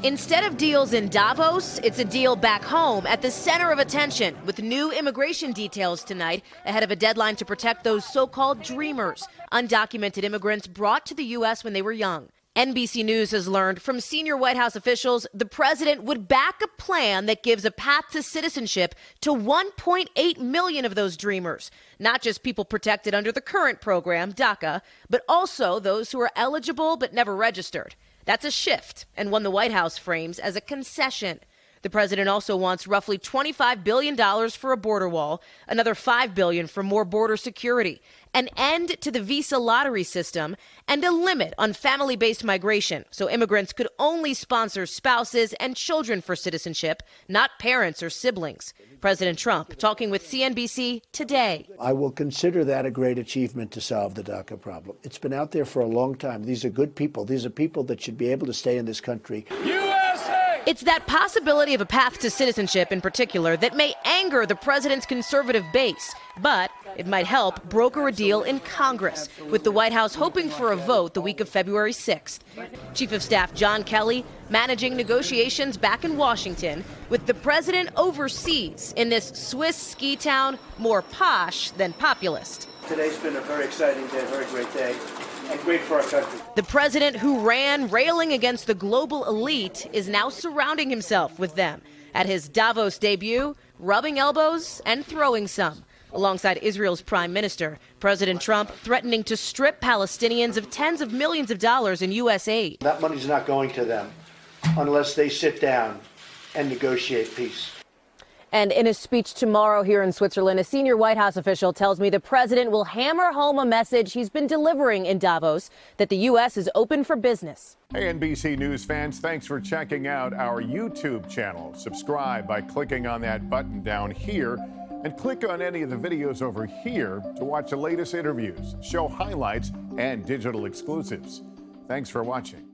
Instead of deals in Davos, it's a deal back home at the center of attention with new immigration details tonight ahead of a deadline to protect those so-called dreamers, undocumented immigrants brought to the U.S. when they were young. NBC News has learned from senior White House officials the president would back a plan that gives a path to citizenship to 1.8 million of those dreamers, not just people protected under the current program, DACA, but also those who are eligible but never registered. That's a shift, and one the White House frames as a concession. The president also wants roughly $25 billion for a border wall, another $5 billion for more border security, an end to the visa lottery system, and a limit on family-based migration so immigrants could only sponsor spouses and children for citizenship, not parents or siblings. President Trump talking with CNBC today. I will consider that a great achievement to solve the DACA problem. It's been out there for a long time. These are good people. These are people that should be able to stay in this country. It's that possibility of a path to citizenship in particular that may anger the president's conservative base, but it might help broker a deal in Congress, with the White House hoping for a vote the week of February 6th. Chief of Staff John Kelly managing negotiations back in Washington, with the president overseas in this Swiss ski town more posh than populist. Today's been a very exciting day, a very great day, and great for our country. The president who ran railing against the global elite is now surrounding himself with them at his Davos debut, rubbing elbows and throwing some. Alongside Israel's prime minister, President Trump threatening to strip Palestinians of tens of millions of dollars in U.S. aid. That money's not going to them unless they sit down and negotiate peace. And in a speech tomorrow here in Switzerland, a senior White House official tells me the president will hammer home a message he's been delivering in Davos, that the U.S. is open for business. Hey, NBC News fans, thanks for checking out our YouTube channel. Subscribe by clicking on that button down here, and click on any of the videos over here to watch the latest interviews, show highlights, and digital exclusives. Thanks for watching.